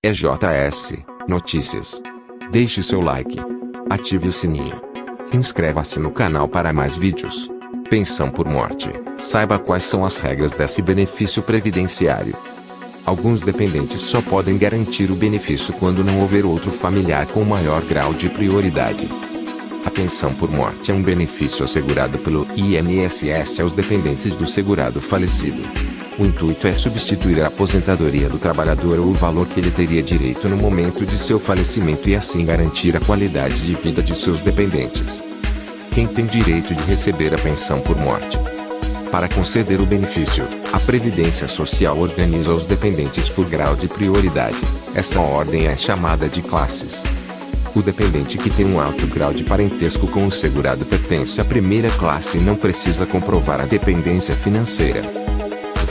EJS Notícias. Deixe seu like. Ative o sininho. Inscreva-se no canal para mais vídeos. Pensão por morte. Saiba quais são as regras desse benefício previdenciário. Alguns dependentes só podem garantir o benefício quando não houver outro familiar com maior grau de prioridade. A pensão por morte é um benefício assegurado pelo INSS aos dependentes do segurado falecido. O intuito é substituir a aposentadoria do trabalhador ou o valor que ele teria direito no momento de seu falecimento e assim garantir a qualidade de vida de seus dependentes. Quem tem direito de receber a pensão por morte? Para conceder o benefício, a Previdência Social organiza os dependentes por grau de prioridade. Essa ordem é chamada de classes. O dependente que tem um alto grau de parentesco com o segurado pertence à primeira classe e não precisa comprovar a dependência financeira.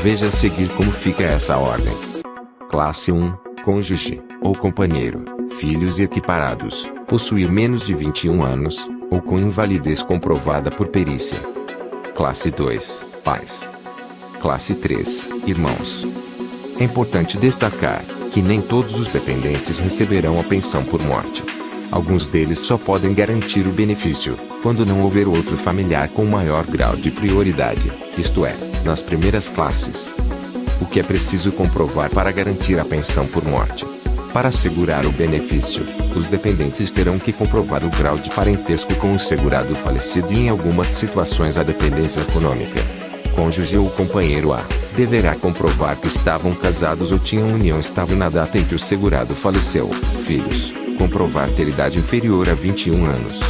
Veja a seguir como fica essa ordem. Classe 1, cônjuge, ou companheiro, filhos e equiparados, possuir menos de 21 anos, ou com invalidez comprovada por perícia. Classe 2, pais. Classe 3, irmãos. É importante destacar que nem todos os dependentes receberão a pensão por morte. Alguns deles só podem garantir o benefício quando não houver outro familiar com maior grau de prioridade, isto é, nas primeiras classes. O que é preciso comprovar para garantir a pensão por morte? Para assegurar o benefício, os dependentes terão que comprovar o grau de parentesco com o segurado falecido e em algumas situações a dependência econômica. Cônjuge ou companheiro A deverá comprovar que estavam casados ou tinham união estável na data em que o segurado faleceu. Filhos, comprovar ter idade inferior a 21 anos.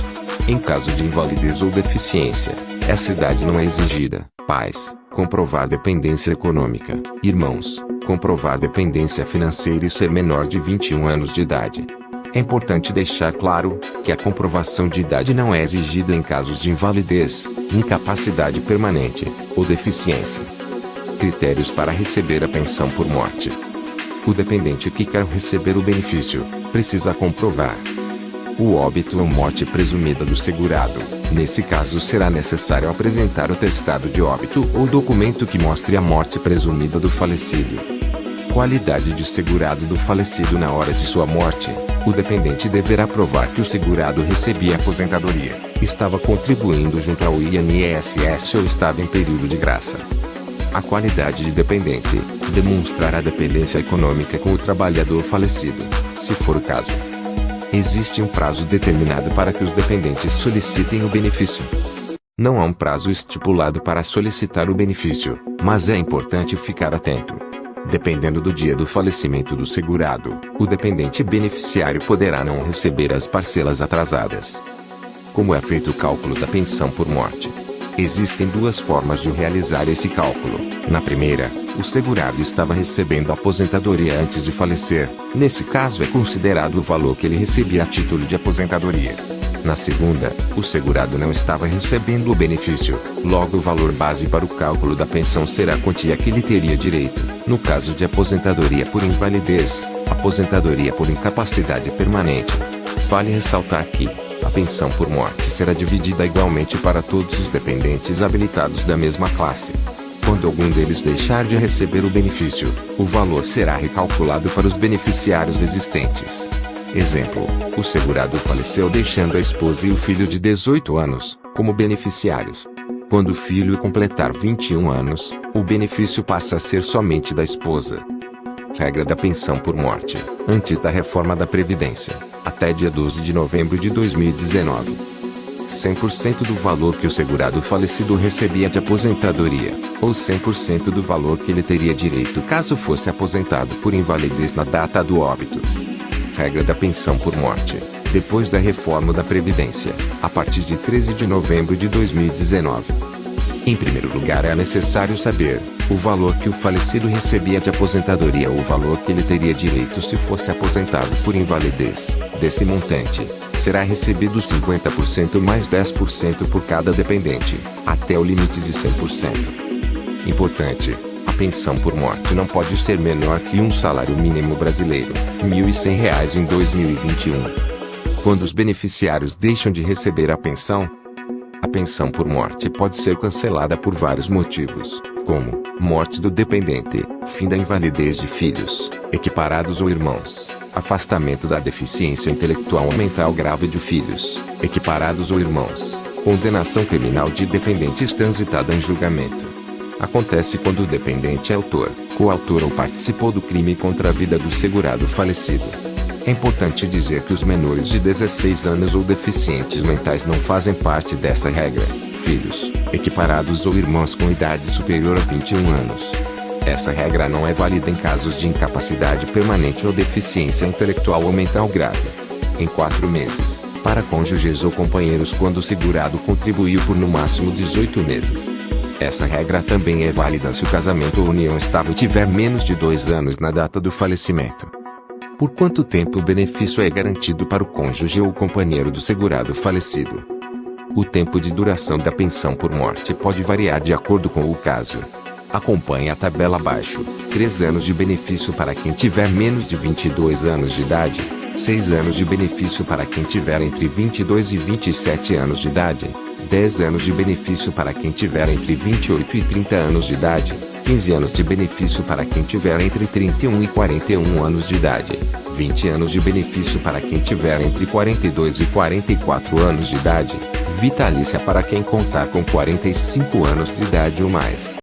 Em caso de invalidez ou deficiência, essa idade não é exigida. Pais, comprovar dependência econômica. Irmãos, comprovar dependência financeira e ser menor de 21 anos de idade. É importante deixar claro que a comprovação de idade não é exigida em casos de invalidez, incapacidade permanente ou deficiência. Critérios para receber a pensão por morte. O dependente que quer receber o benefício precisa comprovar o óbito ou morte presumida do segurado. Nesse caso será necessário apresentar o atestado de óbito ou documento que mostre a morte presumida do falecido. Qualidade de segurado do falecido na hora de sua morte. O dependente deverá provar que o segurado recebia aposentadoria, estava contribuindo junto ao INSS ou estava em período de graça. A qualidade de dependente. Demonstrar a dependência econômica com o trabalhador falecido, se for o caso. Existe um prazo determinado para que os dependentes solicitem o benefício. Não há um prazo estipulado para solicitar o benefício, mas é importante ficar atento. Dependendo do dia do falecimento do segurado, o dependente beneficiário poderá não receber as parcelas atrasadas. Como é feito o cálculo da pensão por morte? Existem duas formas de realizar esse cálculo. Na primeira, o segurado estava recebendo a aposentadoria antes de falecer. Nesse caso é considerado o valor que ele recebia a título de aposentadoria. Na segunda, o segurado não estava recebendo o benefício. Logo o valor base para o cálculo da pensão será a quantia que ele teria direito, no caso de aposentadoria por invalidez, aposentadoria por incapacidade permanente. Vale ressaltar que a pensão por morte será dividida igualmente para todos os dependentes habilitados da mesma classe. Quando algum deles deixar de receber o benefício, o valor será recalculado para os beneficiários existentes. Exemplo: o segurado faleceu deixando a esposa e o filho de 18 anos como beneficiários. Quando o filho completar 21 anos, o benefício passa a ser somente da esposa. Regra da pensão por morte. Antes da reforma da Previdência, até dia 12 de novembro de 2019. 100% do valor que o segurado falecido recebia de aposentadoria, ou 100% do valor que ele teria direito caso fosse aposentado por invalidez na data do óbito. Regra da pensão por morte. Depois da reforma da Previdência, a partir de 13 de novembro de 2019. Em primeiro lugar é necessário saber o valor que o falecido recebia de aposentadoria ou o valor que ele teria direito se fosse aposentado por invalidez. Desse montante, será recebido 50% mais 10% por cada dependente, até o limite de 100%. Importante: a pensão por morte não pode ser menor que um salário mínimo brasileiro, R$ 1.100 em 2021. Quando os beneficiários deixam de receber a pensão por morte pode ser cancelada por vários motivos. como morte do dependente, fim da invalidez de filhos, equiparados ou irmãos, afastamento da deficiência intelectual ou mental grave de filhos, equiparados ou irmãos, condenação criminal de dependentes transitada em julgamento. Acontece quando o dependente é autor, coautor ou participou do crime contra a vida do segurado falecido. É importante dizer que os menores de 16 anos ou deficientes mentais não fazem parte dessa regra, filhos, equiparados ou irmãos com idade superior a 21 anos. Essa regra não é válida em casos de incapacidade permanente ou deficiência intelectual ou mental grave. Em 4 meses, para cônjuges ou companheiros quando o segurado contribuiu por no máximo 18 meses. Essa regra também é válida se o casamento ou união estável tiver menos de 2 anos na data do falecimento. Por quanto tempo o benefício é garantido para o cônjuge ou companheiro do segurado falecido? O tempo de duração da pensão por morte pode variar de acordo com o caso. Acompanhe a tabela abaixo. 3 anos de benefício para quem tiver menos de 22 anos de idade, 6 anos de benefício para quem tiver entre 22 e 27 anos de idade, 10 anos de benefício para quem tiver entre 28 e 30 anos de idade, 15 anos de benefício para quem tiver entre 31 e 41 anos de idade, 20 anos de benefício para quem tiver entre 42 e 44 anos de idade, vitalícia para quem contar com 45 anos de idade ou mais.